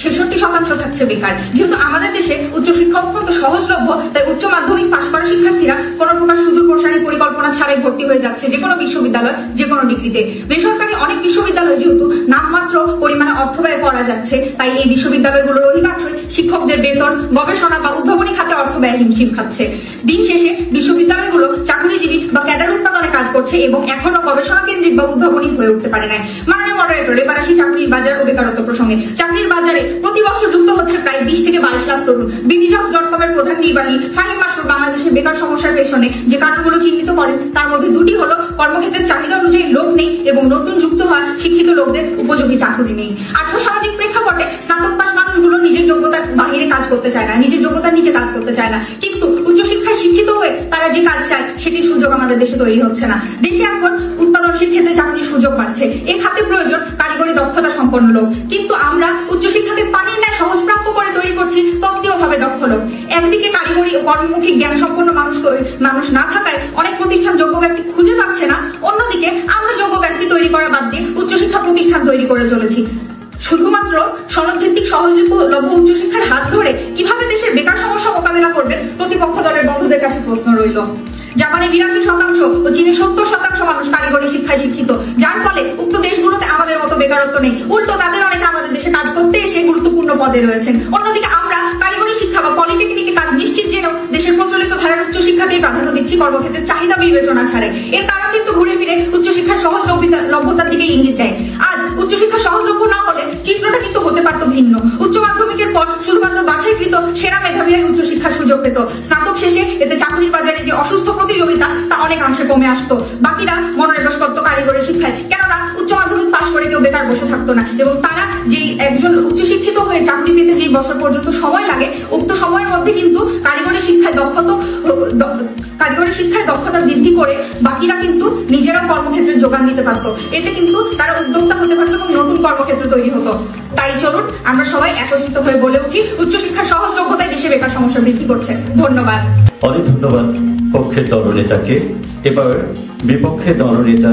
66% থাকছে বেকার। যেহেতু আমাদের দেশে উচ্চশিক্ষা অত্যন্ত সহজলভ্য, তাই উচ্চ মাধ্যমিক পাশ করা শিক্ষার্থীরা কোনো প্রকার সুদূর প্রসারী পরিকল্পনা ছাড়াই ভর্তি হয়ে যাচ্ছে যে কোনো বিশ্ববিদ্যালয়, যে কোনো ডিগ্রিতে। বেসরকারি অনেক বিশ্ববিদ্যালয় যেহেতু নামমাত্র পরিমাণে অর্থ ব্যয় করা যাচ্ছে, তাই এই বিশ্ববিদ্যালয়গুলোর অধিকাংশই শিক্ষকদের বেতন, গবেষণা বা উদ্ভাবনী খাতে অর্থ ব্যয় হিমশিম খাচ্ছে। দিন শেষে বিশ্ববিদ্যালয়গুলো চাকরিজীবী বা ক্যাডার উৎপাদনে কাজ করছে এবং এখনো গবেষণা কেন্দ্রিক বা উদ্ভাবনী হয়ে উঠতে পারে নাই। মাননীয় মডারেটর, এবার আসি চাকরির বাজার ও বেকারত্ব প্রসঙ্গে। চাকরির বাজারে প্রতি বছর যুক্ত হচ্ছে প্রায় 20 থেকে 22 লাখ তরুণ। বিডিজবস.কম-এর প্রধান নির্বাহী ফাহিম মাসরুর বাংলাদেশের বেকার সমস্যার পেছনে যে কারণগুলো চিহ্নিত করেন, তার মধ্যে 2টি হলো কর্মক্ষেত্রের চাহিদা অনুযায়ী লোক নেই এবং নতুন যুক্ত হওয়া শিক্ষিত লোকদের উপযোগী চাকরি নেই। আর্থসামাজিক প্রেক্ষাপটে স্নাতক পাশ মানুষগুলো নিজের যোগ্যতার বাহিরে কাজ করতে চায় না, নিজের যোগ্যতার নিচে কাজ করতে চায় না, কিন্তু উচ্চশিক্ষায় শিক্ষিত হয়ে তারা যে কাজ চায় সেটির সুযোগ আমাদের দেশে তৈরি হচ্ছে না। দেশে এখন উৎপাদনশীল ক্ষেত্রে চাকরির সুযোগ বাড়ছে, এই খাতে প্রয়োজন কারিগরি দক্ষতা সম্পন্ন লোক, কিন্তু আমরা উচ্চশিক্ষাকে পানির ন্যায় সহজপ্রাপ্য করে তৈরি করছি তত্ত্বীয়ভাবে দক্ষ লোক। একদিকে কারিগরি ও কর্মমুখী জ্ঞান সম্পন্ন মানুষ না থাকায় অনেক প্রতিষ্ঠান যোগ্য ব্যক্তি খুঁজে পাচ্ছে না, অন্যদিকে আমরা যোগ্য ব্যক্তি তৈরি করা বাদ দিয়ে উচ্চশিক্ষা প্রতিষ্ঠান তৈরি করে চলেছি। শুধুমাত্র সনদভিত্তিক সহজলভ্য উচ্চশিক্ষার হাত ধরে কিভাবে দেশের বেকার সমস্যা মোকাবেলা করবেন, প্রতিপক্ষ দলের বন্ধুদের কাছে প্রশ্ন রইল। জাপানে 82% ও চীনে 70% মানুষ কারিগরি শিক্ষায় শিক্ষিত, যার ফলে উক্ত দেশগুলোতে আমাদের মতো বেকারত্ব নেই, উল্টো তাদের অনেকে আমাদের দেশে কাজ করতে এসে গুরুত্বপূর্ণ পদে রয়েছেন। অন্যদিকে আমরা কারিগরি শিক্ষা বা পলিটেকনিকে কাজ নিশ্চিত জেনেও দেশের প্রচলিত ধারার উচ্চশিক্ষাকেই প্রাধান্য দিচ্ছি কর্মক্ষেত্রের চাহিদা বিবেচনা ছাড়ে। এর কারণ কিন্তু ঘুরে ফিরে উচ্চশিক্ষার সহজলভ্যতার দিকে ইঙ্গিত দেয়। আজ উচ্চশিক্ষা সহজলভ্য না হলে চিত্রটা কিন্তু হতে পারত ভিন্ন। উচ্চ মাধ্যমিকের পর শুধুমাত্র বাছাইকৃত সেরা মেধাবীরাই উচ্চশিক্ষার সুযোগ পেত। স্নাতক শেষে এতে চাকরির বাজারে যে অসুস্থ প্রতিযোগিতা তা অনেকাংশে কমে আসতো, বাকিরা মনোনিবেশ করত কারিগরি শিক্ষায়, কেননা উচ্চ মাধ্যমিক পাশ করে কেউ বেকার বসে থাকতো না এবং তারা যে একজন উচ্চশিক্ষিত হয়ে চাকরি পেতে যে বছর পর্যন্ত সময় লাগে, উক্ত সময়ের মধ্যে কিন্তু কারিগরি শিক্ষায় দক্ষতা বৃদ্ধি করে বাকিরা কিন্তু নিজেরা কর্মক্ষেত্রে যোগান দিতে পারত। এতে কিন্তু তারা উদ্যোক্তা হতে পারত এবং নতুন কর্মক্ষেত্র তৈরি হতো। তাই চলুন আমরা সবাই একত্রিত হয়ে বলে উঠি, উচ্চশিক্ষার সহজলভ্যতায় দেশে বেকার সমস্যা বৃদ্ধি করছে। ধন্যবাদ। অনেক ধন্যবাদ পক্ষের দলনেতাকে। এবার বিপক্ষে দলনেতা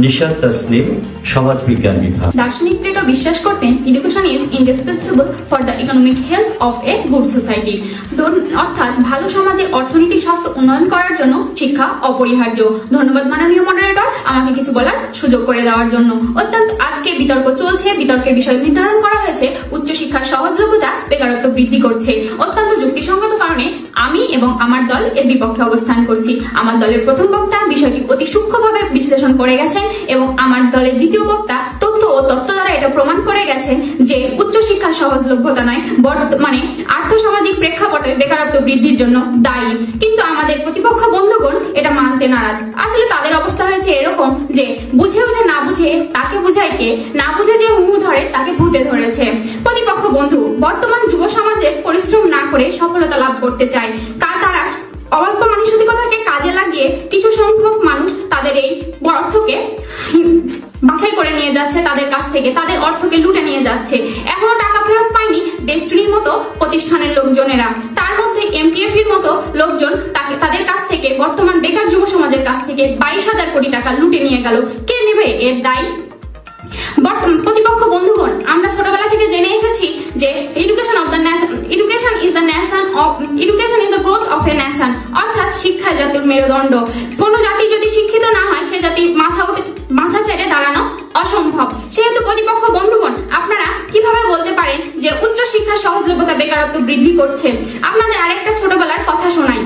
নিশাত তাসনিম, সমাজবিজ্ঞান বিভাগ। দার্শনিক প্লেটো বিশ্বাস করতেন education is indispensable for the economic health of a good society, অর্থাৎ ভালো সমাজের অর্থনৈতিক স্বাস্থ্য উন্নয়ন করার জন্য শিক্ষা অপরিহার্য। ধন্যবাদ মাননীয় মডারেটর, আমাকে কিছু বলার সুযোগ করে দেওয়ার জন্য। অত্যন্ত আজকে বিতর্ক চলছে, বিতর্কের বিষয় নির্ধারণ করা হয়েছে উচ্চশিক্ষার সহজলভ্যতা বেকারত্ব বৃদ্ধি করছে। অত্যন্ত যুক্তিসঙ্গত কারণে আমি এবং আমার দল এর বিপক্ষে অবস্থান করছি। আমার দলের প্রথম বক্তা বিষয়টি অতি সূক্ষ্মভাবে বিশ্লেষণ করে গেছেন এবং আমার দলের দ্বিতীয় বক্তা তথ্য ও তত্ত্ব দ্বারা এটা প্রমাণ করে গেছেন যে উচ্চশিক্ষার সহজলভ্যতা নয়, বর্তমানে আর্থসামাজিক প্রেক্ষাপটে বেকারত্ব বৃদ্ধির জন্য দায়ী। কিন্তু আমাদের প্রতিপক্ষ বন্ধুগণ এটা মানতে নারাজ। আসলে তাদের অবস্থা হয়েছে এরকম যে বুঝে বুঝে না বুঝে তাকে বুঝায় কে, না বুঝে যে হুমু ধরে তাকে ভূতে ধরেছে। প্রতিপক্ষ বন্ধু বর্তমান যুব সমাজে পরিশ্রম না করে সফলতা লাভ করতে চায়। তারা অল্প মানসিকতাকে কাজে লাগিয়ে কিছু সংখ্যক মানুষ তাদের এই অর্থকে বাছাই করে নিয়ে যাচ্ছে, তাদের কাছ থেকে তাদের অর্থকে লুটে নিয়ে যাচ্ছে। এখনো টাকা ফেরত পায়নি ডেস্টিনির মতো প্রতিষ্ঠানের লোকজনেরা। তার মধ্যে এমপিএফ এর মতো লোকজন তাদের কাছ থেকে বর্তমান বেকার যুব সমাজের কাছ থেকে 22,000 কোটি টাকা লুটে নিয়ে গেল। কে নেবে এর দায়? প্রতিপক্ষ বন্ধুগণ, আমরা ছোটবেলা থেকে জেনে এসেছি যে education is the growth of a nation, অর্থাৎ শিক্ষা জাতির মেরুদণ্ড। কোন জাতি যদি শিক্ষিত না হয় সে জাতি মাথা ছেড়ে দাঁড়ানো অসম্ভব। সেহেতু প্রতিপক্ষ বন্ধুগণ, আপনারা কিভাবে বলতে পারেন যে উচ্চশিক্ষার সহজলভ্যতা বেকারত্ব বৃদ্ধি করছে? আপনাদের আরেকটা ছোটবেলার কথা শোনাই।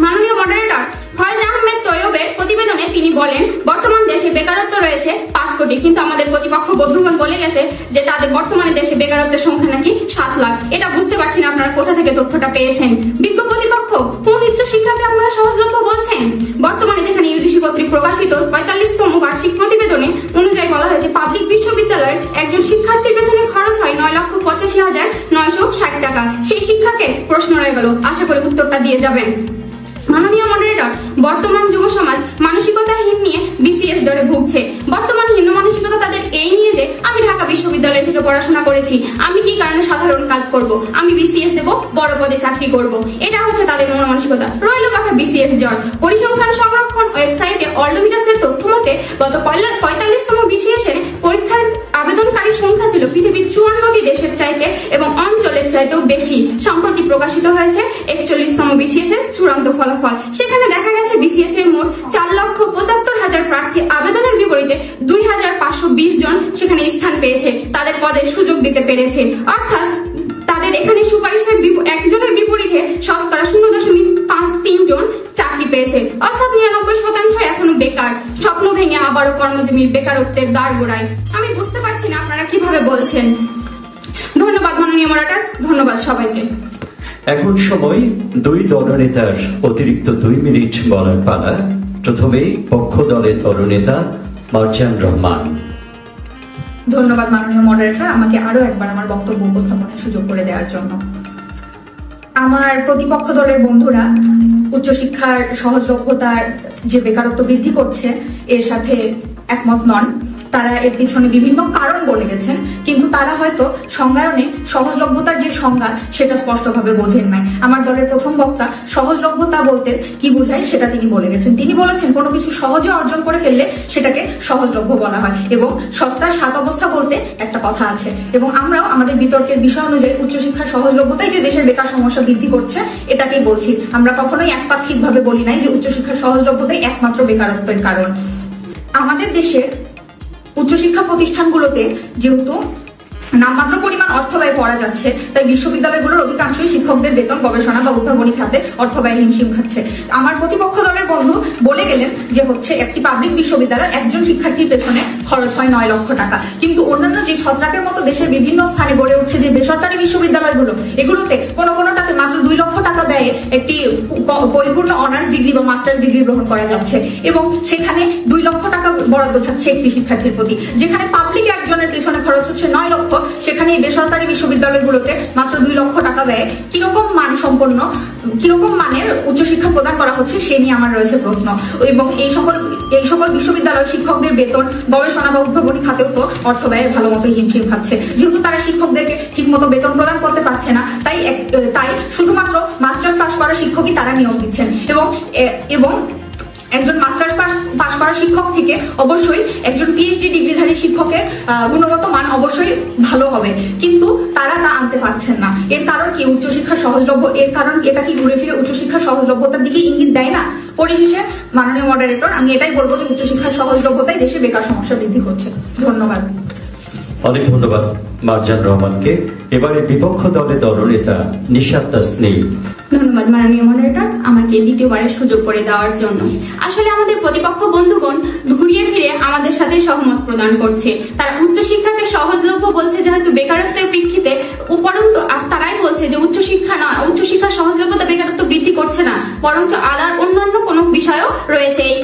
মাননীয় মডারেটর ফয়েজ আহমেদ তৈয়বের প্রতিবেদনে তিনি বলেন বর্তমান দেশে বেকারত্ব রয়েছে 5 কোটি, কিন্তু আমাদের প্রতিপক্ষ বন্ধুগণ বলে গেছে যে তাদের বর্তমানে দেশে বেকারত্বের সংখ্যা নাকি 7 লাখ। এটা বুঝতে পারছি না আপনারা কোথা থেকে তথ্যটা পেয়েছেন। বিজ্ঞ প্রতিপক্ষ, কোন উচ্চ শিক্ষাকে আপনারা সহজলভ্য বলছেন? বর্তমানে যেখানে ইউজিসি কর্তৃক প্রকাশিত 45তম বার্ষিক প্রতিবেদনে অনুযায়ী বলা হয়েছে পাবলিক বিশ্ববিদ্যালয়ের একজন শিক্ষার্থীর পেছনে খরচ হয় 9,85,960 টাকা। সেই শিক্ষাকে প্রশ্ন রয়ে গেল, আশা করি উত্তরটা দিয়ে যাবেন। মাননীয় মডারেটর, বর্তমান যুব সমাজ মানসিকতাহীন নিয়ে বিসিএস জ্বরে ভুগছে। বর্তমান হীন মানসিকতা তাদের এই নিয়ে যে আমি ঢাকা বিশ্ববিদ্যালয় থেকে পড়াশোনা করেছি, আমি কি কারণে সাধারণ কাজ করব, আমি বিসিএস দেব, বড় পদে চাকরি করব, এটা হচ্ছে তাদের মন মানসিকতা। রইল কথা বিসিএস জ্বর। পরিসংখ্যান সংরক্ষণ ওয়েবসাইটে অল্ডোমিটাসের তথ্য মতে গত 45তম বিসিএসের পরীক্ষার আবেদনকারী সংখ্যা ছিল পৃথিবীর 54টি দেশের চাইতে এবং অঞ্চলের চাইতেও বেশি। সম্প্রতি প্রকাশিত হয়েছে 41তম বিসিএস এর চূড়ান্ত ফলাফল। সেখানে দেখা গেছে বিসিএস এর মোট 4,75,000 প্রার্থী আবেদনের বিপরীতে 2,520 জন সেখানে স্থান পেয়েছে, তাদের পদের সুযোগ দিতে পেরেছে। অর্থাৎ তাদের এখানে সুপারিশের একজনের বিপরীতে শতকরা 0.53 জন চাকরি পেয়েছে। অর্থাৎ 99% এখনো বেকার, স্বপ্ন ভেঙে আবারও কর্মজীবীর বেকারত্বের দ্বারগোড়ায়। আমি বুঝতে পারছি না আপনারা কিভাবে বলছেন। ধন্যবাদ মাননীয় মডারেটর, ধন্যবাদ সবাইকে। এখন সময় দুই দলনেতার অতিরিক্ত 2 মিনিট বলার পালা। প্রথমেই পক্ষ দলের দলনেতা মারজান রহমান। ধন্যবাদ মাননীয় মডারেটর, আমাকে আরো একবার আমার বক্তব্য উপস্থাপনের সুযোগ করে দেওয়ার জন্য। আমার প্রতিপক্ষ দলের বন্ধুরা উচ্চশিক্ষার সহজলভ্যতার যে বেকারত্ব বৃদ্ধি করছে এর সাথে একমত নন। তারা এর পিছনে বিভিন্ন কারণ বলে গেছেন, কিন্তু তারা হয়তো সংজ্ঞায়নে সহজলভ্যতার যে সংজ্ঞা সেটা স্পষ্টভাবে বোঝেন নাই। আমার দলের প্রথম বক্তা সহজলভ্যতা বলতে কি বোঝায় সেটা তিনি বলে গেছেন। তিনি বলেছেন কোনো কিছু সহজে অর্জন করে ফেললে সেটাকে সহজলভ্য বলা হয় এবং সস্তার সাত অবস্থা বলতে একটা কথা আছে। এবং আমরাও আমাদের বিতর্কের বিষয় অনুযায়ী উচ্চশিক্ষার সহজলভ্যতাই যে দেশের বেকার সমস্যা বৃদ্ধি করছে এটাকেই বলছি। আমরা কখনোই একপাক্ষিক ভাবে বলি নাই যে উচ্চশিক্ষার সহজলভ্যতাই একমাত্র বেকারত্বের কারণ। আমাদের দেশে উচ্চশিক্ষা প্রতিষ্ঠানগুলোতে যেহেতু নামমাত্র পরিমাণ অর্থ ব্যয় করা যাচ্ছে, তাই বিশ্ববিদ্যালয়গুলোর অধিকাংশই শিক্ষকদের বেতন, গবেষণা বা উদ্ভাবনী খাতে অর্থ ব্যয় হিমশিম খাচ্ছে। আমার প্রতিপক্ষ দলের বন্ধু বলে গেলেন যে হচ্ছে একটি পাবলিক বিশ্ববিদ্যালয় একজন শিক্ষার্থীর পেছনে খরচ হয় 9 লক্ষ টাকা, কিন্তু অন্যান্য যে ছত্রাকের মতো দেশের বিভিন্ন স্থানে গড়ে উঠছে যে বেসরকারি বিশ্ববিদ্যালয়গুলো, এগুলোতে কোনোটাতে মাত্র 2 লক্ষ টাকা ব্যয়ে একটি পরিপূর্ণ অনার্স ডিগ্রি বা মাস্টার্স ডিগ্রি গ্রহণ করা যাচ্ছে এবং সেখানে 2 লক্ষ টাকা বরাদ্দ থাকছে একটি শিক্ষার্থীর প্রতি। যেখানে পাবলিক একজনের পেছনে খরচ হচ্ছে 9 লক্ষ, সেখানে এই বেসরকারি বিশ্ববিদ্যালয়গুলোতে মাত্র 2 লক্ষ টাকা ব্যয়ে কিরকম মানের উচ্চশিক্ষা প্রদান করা হচ্ছে সে নিয়ে আমার রয়েছে প্রশ্ন। এবং এই সকল বিশ্ববিদ্যালয় শিক্ষকদের বেতন, গবেষণা বা উদ্ভাবনী খাতেও তো অর্থ ব্যয়ের ভালো মতো হিমশিম খাচ্ছে। যেহেতু তারা শিক্ষকদেরকে ঠিক মতো বেতন প্রদান করতে পারছে না, তাই শুধুমাত্র মাস্টার্স পাস করা শিক্ষকই তারা নিয়োগ দিচ্ছেন এবং একজন মাস্টার্স পাস করা শিক্ষক থেকে অবশ্যই একজন পিএইচডি ডিগ্রিধারী শিক্ষকের গুণগত মান অবশ্যই ভালো হবে, কিন্তু তারা তা আনতে পারছেন না। এর কারণ কি? উচ্চশিক্ষার সহজলভ্য। এর কারণ এটা কি ঘুরে ফিরে উচ্চশিক্ষার সহজলভ্যতার দিকে ইঙ্গিত দেয় না? পরিশেষে মাননীয় মডারেটর, আমি এটাই বলবো যে উচ্চশিক্ষার সহজলভ্যতাই দেশে বেকার সমস্যা বৃদ্ধি করছে। ধন্যবাদ। অনেক ধন্যবাদ মারজান রহমানকে। এবারে বিপক্ষ দলের দলনেতা নিশাত তাসনিম। ধন্যবাদ ধন্যবাদ মাননীয় মডারেটর আমাকে দ্বিতীয়বারের সুযোগ করে দেওয়ার জন্য। আসলে আমাদের প্রতিপক্ষ বন্ধুগণ ঘুরিয়ে ফিরে আমাদের সাথে সহমত প্রদান করছে। তারা উচ্চশিক্ষাকে সহজলভ্য বলছে যেহেতু বেকারত্বের প্রেক্ষিতে, উপরন্তু তারাই বলছে যে উচ্চশিক্ষা নয়, উচ্চশিক্ষা সহজলভ্যতা বেকারত্ব বৃদ্ধি করছে না, বরঞ্চ আদার অন্যান্য কোনো বিষয়ও রয়েছে এই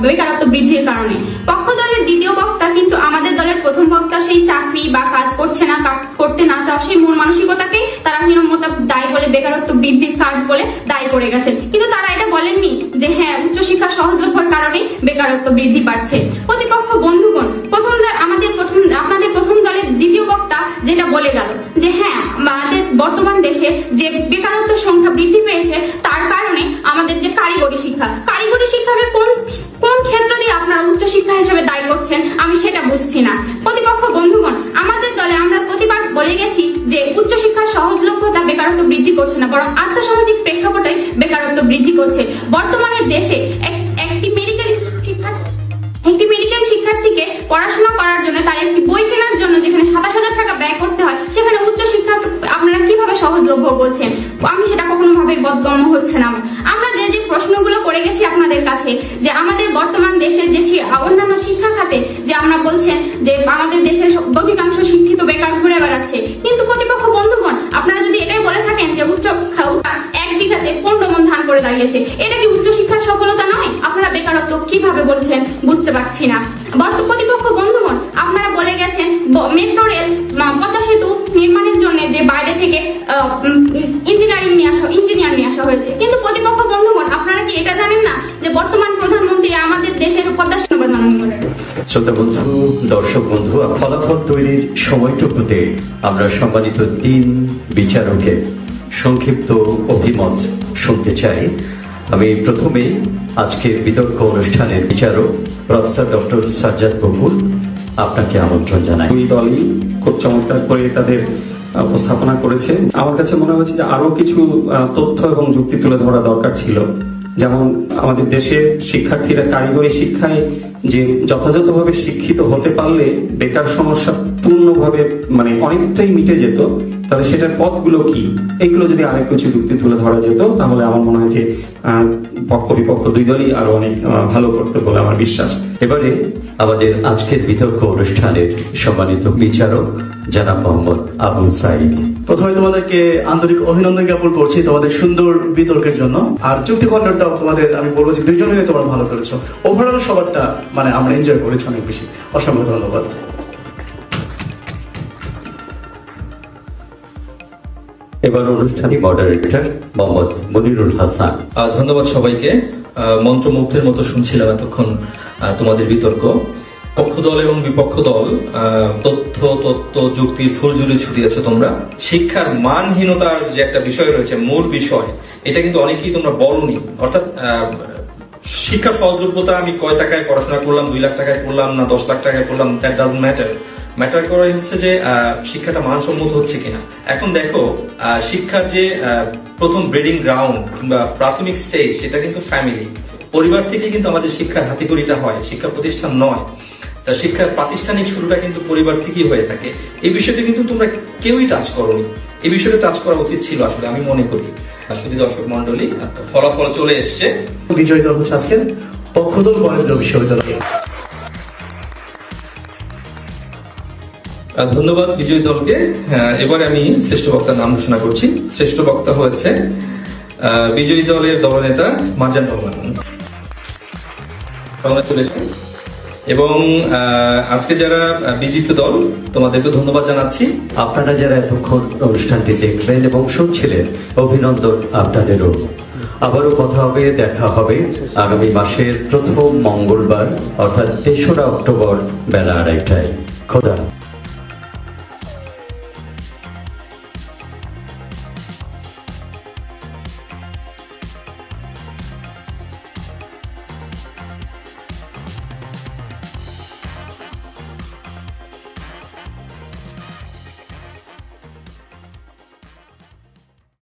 বেকারত্ব বৃদ্ধির কারণে। পক্ষ দলের দ্বিতীয় বক্তা কিন্তু আমাদের দলের প্রথম বক্তা সেই চাকরি বা কাজ করছে না, করতে না চাওয়া সেই মন মানসিকতাকে তারা হীনমতা দায়ী বলে বেকারত্ব বৃদ্ধির কাজ বলে দায়ী করে গেছেন। কিন্তু তারা এটা বলেননি যে হ্যাঁ উচ্চশিক্ষা সহজলভ্যের কারণে বেকারত্ব বৃদ্ধি পাচ্ছে। প্রতিপক্ষ বন্ধুগণ আপনাদের প্রথম দলের দ্বিতীয় বক্তা যেটা বলে গেল যে হ্যাঁ আমাদের বর্তমান দেশে যে বেকারত্ব সংখ্যা বৃদ্ধি পেয়েছে তার কারণে আমাদের যে কারিগরি শিক্ষাকে কোন ক্ষেত্র দিয়ে আপনারা উচ্চশিক্ষা হিসেবে দায়ী করছেন আমি সেটা বুঝছি না। প্রতিপক্ষ বন্ধুগণ আমাদের দলে আমরা প্রতিবার বলে গেছি যে উচ্চশিক্ষার সহজলভ্যতা বেকারত্ব বৃদ্ধি করছে না, বরং আর্থসামাজিক প্রেক্ষাপটে বেকারত্ব বৃদ্ধি করছে। বর্তমানে দেশে একটি মেডিকেল শিক্ষার্থীকে পড়াশোনা করার জন্য তার একটি বই কেনার জন্য যেখানে 27,000 টাকা ব্যয় করতে হয়, সেখানে উচ্চশিক্ষা আপনারা কিভাবে সহজলভ্য বলছেন? আমি সেটা কখনো ভাবে বোধগম্য হচ্ছে না। আমরা যে প্রশ্নগুলো করে গেছি আপনাদের কাছে যে আমাদের বর্তমান দেশের যে অন্যান্য শিক্ষা খাতে যে আমরা বলছেন যে আমাদের দেশের অধিকাংশ শিক্ষিত বেকার ঘুরে বেড়াচ্ছে, কিন্তু প্রতিপক্ষ বন্ধুগণ আপনারা যদি এটাই বলে থাকেন যে উচ্চ 1 বিঘাতে 15 মণ ধান করে দাঁড়িয়েছে, এটা কি উচ্চশিক্ষার সফলতা নয়? আপনারা বেকারত্ব কিভাবে বলছেন বুঝতে পারছি না। প্রতিপক্ষ বন্ধুগণ আপনারা বলে গেছেন মেট্রো রেল পদ্মা সেতু নির্মাণের জন্য যে বাইরে থেকে ইঞ্জিনিয়ার নিয়ে আসা হয়েছে, কিন্তু প্রতিপক্ষ বন্ধুগণ আপনারা কি এটা জানেন না যে বর্তমান প্রধানমন্ত্রী আমাদের দেশের পদ্মা সেতু শ্রোতা বন্ধু, দর্শক বন্ধু, ফলাফল তৈরির সময়টুকুতে আমরা সম্মানিত 3 বিচারকের সংক্ষিপ্ত অভিমত শুনতে চাই। আমি প্রথমেই আজকের বিতর্ক অনুষ্ঠানের বিচারক প্রফেসর ডক্টর সাজ্জাদ বকুল আপনাকে আমন্ত্রণ জানাই। দুই দলই খুব চমৎকার করে তাদের উপস্থাপনা করেছে। আমার কাছে মনে হচ্ছে যে আরো কিছু তথ্য এবং যুক্তি তুলে ধরা দরকার ছিল। যেমন আমাদের দেশের শিক্ষার্থীরা কারিগরি শিক্ষায় যে যথাযথভাবে শিক্ষিত হতে পারলে বেকার সমস্যা পূর্ণভাবে অনেকটাই মিটে যেত, তাহলে সেটার পথগুলো কি, এগুলো যদি আরেক কিছু যুক্তি তুলে ধরা যেত তাহলে আমার মনে হয় যে পক্ষ বিপক্ষ দুই দলই আরো অনেক ভালো করতে বলে আমার বিশ্বাস। এবারে আমাদের আজকের বিতর্ক অনুষ্ঠানের সম্মানিত বিচারক জনাব মোহাম্মদ আবু সাইদ। প্রথমে তোমাদেরকে আন্তরিক অভিনন্দন জ্ঞাপন করছি তোমাদের সুন্দর বিতর্কের জন্য। আর যুক্তি খণ্ডটা তোমাদের আমি বলবো যে দুইজন মিলে তোমরা ভালো করেছো। ওভারঅল সবারটা আমরা এনজয় করেছি অনেক বেশি। অসংখ্য ধন্যবাদ। এবার অনুষ্ঠানে মডারেটর মোহাম্মদ মনিরুল হাসান। ধন্যবাদ সবাইকে। মন্ত্রমুগ্ধের মতো শুনছিলাম এতক্ষণ তোমাদের বিতর্ক। পক্ষ দল এবং বিপক্ষ দল তথ্য যুক্তির ফুলঝুরি ছুটিয়েছো তোমরা। শিক্ষার মানহীনতার যে একটা বিষয় রয়েছে, মূল বিষয়, এটা কিন্তু অনেকেই তোমরা বলনি। অর্থাৎ শিক্ষার সহজলভ্যতা আমি কয় টাকায় পড়াশোনা করলাম, 2 লাখ টাকায় পড়লাম না 10 লাখ টাকায় পড়লাম, দ্যাট ডাজন্ট ম্যাটার করে হচ্ছে যে শিক্ষাটা মানসম্মত হচ্ছে কিনা। এখন দেখো শিক্ষার যে প্রথম ব্রিডিং গ্রাউন্ড কিংবা প্রাথমিক স্টেজ সেটা কিন্তু ফ্যামিলি, পরিবার থেকে কিন্তু আমাদের শিক্ষার হাতেখড়িটা হয়, শিক্ষা প্রতিষ্ঠান নয়। তা শিক্ষার প্রাতিষ্ঠানিক শুরুটা কিন্তু পরিবার থেকেই হয়ে থাকে। এই বিষয়টা কিন্তু তোমরা কেউই টাচ করোনি, এই বিষয়টা টাচ করা উচিত ছিল আসলে আমি মনে করি। শুধু দর্শক মন্ডলী, ফলাফল চলে এসছে। বিজয়ী দল হচ্ছে আজকের পক্ষদল বরেন্দ্র বিশ্ববিদ্যালয়। ধন্যবাদ বিজয়ী দলকে। এবারে আমি শ্রেষ্ঠ বক্তার নাম ঘোষণা করছি। শ্রেষ্ঠ বক্তা হয়েছে বিজয়ী দলের দলনেতা মারজান রহমান। এবং আজকে যারা বিজিত দল তোমাদেরকে ধন্যবাদ জানাচ্ছি। আপনারা যারা এতক্ষণ অনুষ্ঠানটি দেখলেন এবং শুনছিলেন, অভিনন্দন আপনাদেরও। আবারও কথা হবে, দেখা হবে আগামী মাসের প্রথম মঙ্গলবার অর্থাৎ 3রা অক্টোবর বেলা 2:30টায়। খোদা।